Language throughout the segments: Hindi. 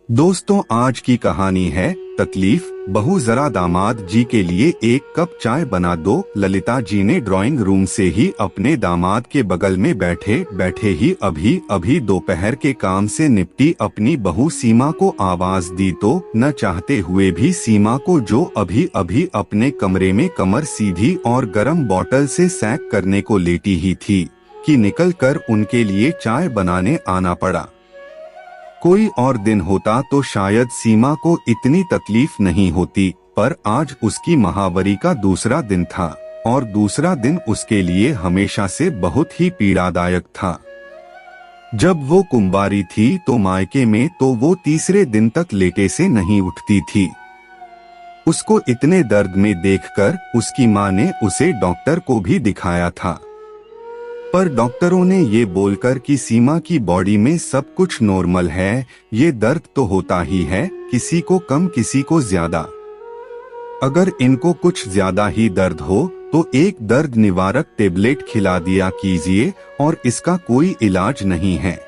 दोस्तों, आज की कहानी है तकलीफ। बहू, जरा दामाद जी के लिए एक कप चाय बना दो। ललिता जी ने ड्राइंग रूम से ही अपने दामाद के बगल में बैठे बैठे ही अभी अभी दोपहर के काम से निपटी अपनी बहू सीमा को आवाज दी तो न चाहते हुए भी सीमा को, जो अभी अभी अपने कमरे में कमर सीधी और गर्म बोतल से सैक करने को लेटी ही थी, कि निकल कर उनके लिए चाय बनाने आना पड़ा। कोई और दिन होता तो शायद सीमा को इतनी तकलीफ नहीं होती, पर आज उसकी महावरी का दूसरा दिन था और दूसरा दिन उसके लिए हमेशा से बहुत ही पीड़ादायक था। जब वो कुंवारी थी तो मायके में तो वो तीसरे दिन तक लेटे से नहीं उठती थी। उसको इतने दर्द में देखकर उसकी माँ ने उसे डॉक्टर को भी दिखाया था, पर डॉक्टरों ने ये बोलकर कि सीमा की बॉडी में सब कुछ नॉर्मल है, ये दर्द तो होता ही है, किसी को कम किसी को ज्यादा। अगर इनको कुछ ज्यादा ही दर्द हो तो एक दर्द निवारक टेबलेट खिला दिया कीजिए और इसका कोई इलाज नहीं है।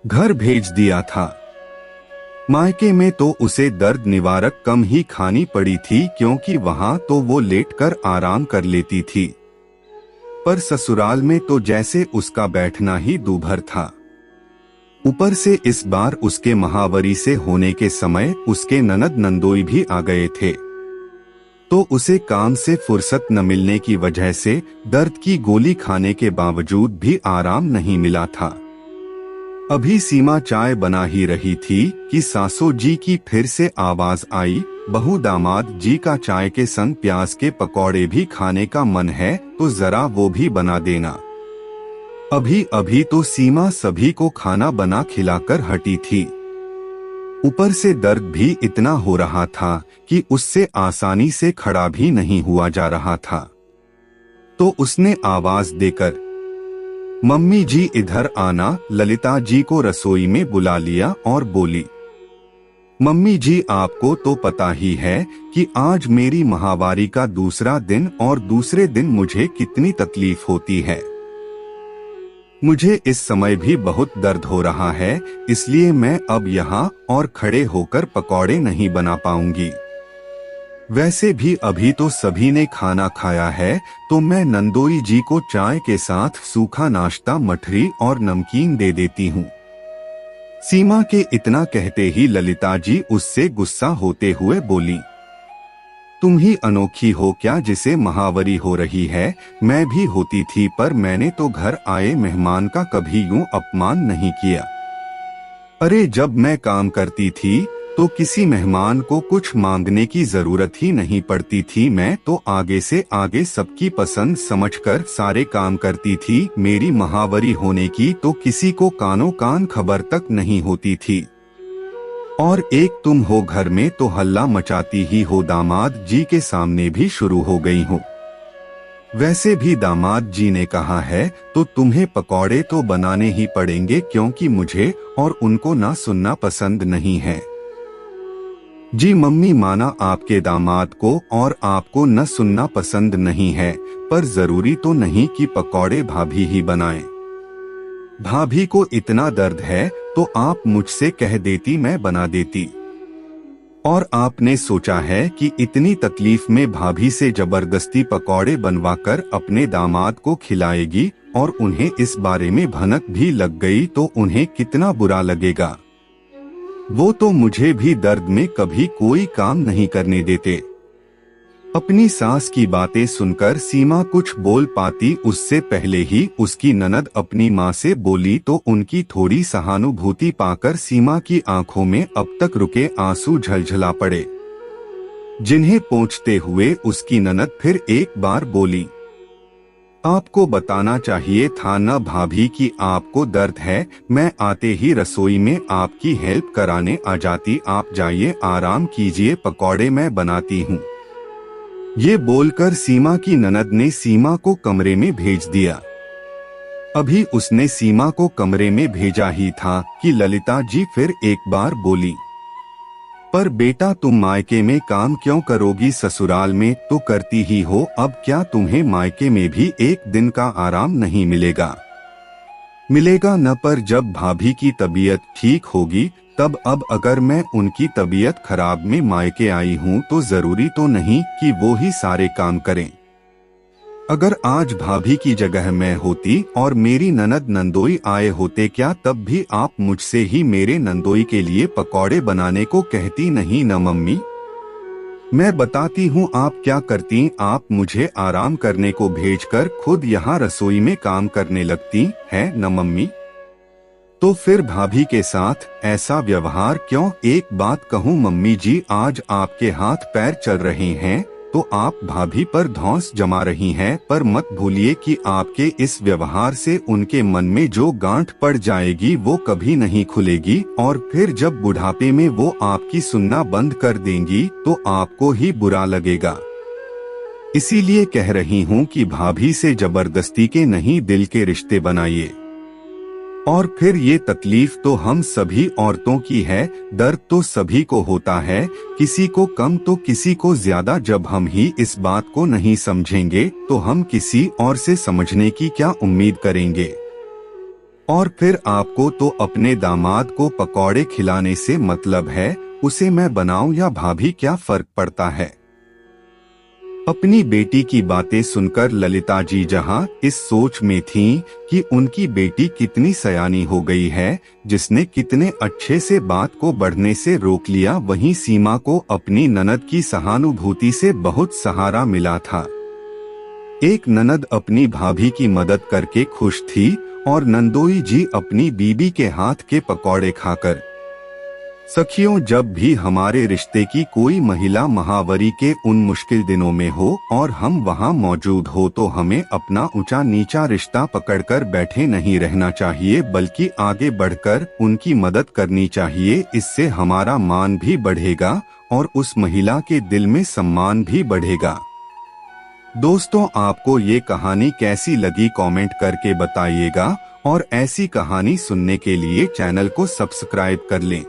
घर भेज दिया था। मायके में तो उसे दर्द निवारक कम ही खानी पड़ी थी, क्योंकि वहां तो वो लेटकर आराम कर लेती थी, पर ससुराल में तो जैसे उसका बैठना ही दूभर था। ऊपर से इस बार उसके महावरी से होने के समय उसके ननद नंदोई भी आ गए थे, तो उसे काम से फुर्सत न मिलने की वजह से दर्द की गोली खाने के बावजूद भी आराम नहीं मिला था। अभी सीमा चाय बना ही रही थी कि सासू जी की फिर से आवाज आई, बहू, दामाद जी का चाय के संग प्याज के पकौड़े भी खाने का मन है तो जरा वो भी बना देना। अभी अभी तो सीमा सभी को खाना बना खिलाकर हटी थी। ऊपर से दर्द भी इतना हो रहा था कि उससे आसानी से खड़ा भी नहीं हुआ जा रहा था, तो उसने आवाज देकर, मम्मी जी इधर आना, ललिता जी को रसोई में बुला लिया और बोली, मम्मी जी, आपको तो पता ही है कि आज मेरी महावारी का दूसरा दिन और दूसरे दिन मुझे कितनी तकलीफ होती है। मुझे इस समय भी बहुत दर्द हो रहा है, इसलिए मैं अब यहाँ और खड़े होकर पकौड़े नहीं बना पाऊंगी। वैसे भी अभी तो सभी ने खाना खाया है, तो मैं नंदोई जी को चाय के साथ सूखा नाश्ता, मठरी और नमकीन दे देती हूँ। सीमा के इतना कहते ही ललिता जी उससे गुस्सा होते हुए बोली, तुम ही अनोखी हो क्या जिसे महावरी हो रही है? मैं भी होती थी, पर मैंने तो घर आए मेहमान का कभी यूं अपमान नहीं किया। अरे, जब मैं काम करती थी तो किसी मेहमान को कुछ मांगने की जरूरत ही नहीं पड़ती थी। मैं तो आगे से आगे सबकी पसंद समझकर सारे काम करती थी। मेरी महावरी होने की तो किसी को कानों कान खबर तक नहीं होती थी। और एक तुम हो घर में तो हल्ला मचाती ही हो, दामाद जी के सामने भी शुरू हो गई हो। वैसे भी दामाद जी ने कहा है तो तुम्हें पकौड़े तो बनाने ही पड़ेंगे, क्योंकि मुझे और उनको ना सुनना पसंद नहीं है। जी मम्मी, माना आपके दामाद को और आपको न सुनना पसंद नहीं है, पर जरूरी तो नहीं कि पकौड़े भाभी ही बनाएं। भाभी को इतना दर्द है तो आप मुझसे कह देती, मैं बना देती। और आपने सोचा है कि इतनी तकलीफ में भाभी से जबरदस्ती पकौड़े बनवाकर अपने दामाद को खिलाएगी, और उन्हें इस बारे में भनक भी लग गई तो उन्हें कितना बुरा लगेगा। वो तो मुझे भी दर्द में कभी कोई काम नहीं करने देते। अपनी सास की बातें सुनकर सीमा कुछ बोल पाती उससे पहले ही उसकी ननद अपनी माँ से बोली, तो उनकी थोड़ी सहानुभूति पाकर सीमा की आंखों में अब तक रुके आंसू झलझला पड़े, जिन्हें पोंछते हुए उसकी ननद फिर एक बार बोली, आपको बताना चाहिए था न भाभी कि आपको दर्द है। मैं आते ही रसोई में आपकी हेल्प कराने आ जाती। आप जाइए, आराम कीजिए, पकौड़े मैं बनाती हूँ। ये बोलकर सीमा की ननद ने सीमा को कमरे में भेज दिया। अभी उसने सीमा को कमरे में भेजा ही था कि ललिता जी फिर एक बार बोली, पर बेटा, तुम मायके में काम क्यों करोगी? ससुराल में तो करती ही हो, अब क्या तुम्हें मायके में भी एक दिन का आराम नहीं मिलेगा? मिलेगा न, पर जब भाभी की तबीयत ठीक होगी तब अब अगर मैं उनकी तबीयत खराब में मायके आई हूँ तो जरूरी तो नहीं कि वो ही सारे काम करें। अगर आज भाभी की जगह मैं होती और मेरी ननद नंदोई आए होते, क्या तब भी आप मुझसे ही मेरे नंदोई के लिए पकौड़े बनाने को कहती नहीं न मम्मी? मैं बताती हूँ आप क्या करती, आप मुझे आराम करने को भेजकर खुद यहाँ रसोई में काम करने लगती है न मम्मी? तो फिर भाभी के साथ ऐसा व्यवहार क्यों? एक बात कहूँ मम्मी जी, आज आपके हाथ पैर चल रहे हैं तो आप भाभी पर धौंस जमा रही हैं, पर मत भूलिए कि आपके इस व्यवहार से उनके मन में जो गांठ पड़ जाएगी वो कभी नहीं खुलेगी, और फिर जब बुढ़ापे में वो आपकी सुनना बंद कर देंगी तो आपको ही बुरा लगेगा। इसीलिए कह रही हूँ कि भाभी से जबरदस्ती के नहीं, दिल के रिश्ते बनाइए। और फिर ये तकलीफ तो हम सभी औरतों की है, दर्द तो सभी को होता है, किसी को कम तो किसी को ज्यादा। जब हम ही इस बात को नहीं समझेंगे तो हम किसी और से समझने की क्या उम्मीद करेंगे? और फिर आपको तो अपने दामाद को पकौड़े खिलाने से मतलब है, उसे मैं बनाऊं या भाभी क्या फर्क पड़ता है? अपनी बेटी की बातें सुनकर ललिता जी जहां इस सोच में थीं कि उनकी बेटी कितनी सयानी हो गई है, जिसने कितने अच्छे से बात को बढ़ने से रोक लिया, वहीं सीमा को अपनी ननद की सहानुभूति से बहुत सहारा मिला था। एक ननद अपनी भाभी की मदद करके खुश थी और नंदोई जी अपनी बीबी के हाथ के पकौड़े खाकर। सखियों, जब भी हमारे रिश्ते की कोई महिला महावरी के उन मुश्किल दिनों में हो और हम वहां मौजूद हो तो हमें अपना ऊंचा नीचा रिश्ता पकड़कर बैठे नहीं रहना चाहिए, बल्कि आगे बढ़कर उनकी मदद करनी चाहिए। इससे हमारा मान भी बढ़ेगा और उस महिला के दिल में सम्मान भी बढ़ेगा। दोस्तों, आपको ये कहानी कैसी लगी कमेंट करके बताइएगा, और ऐसी कहानी सुनने के लिए चैनल को सब्सक्राइब कर लें।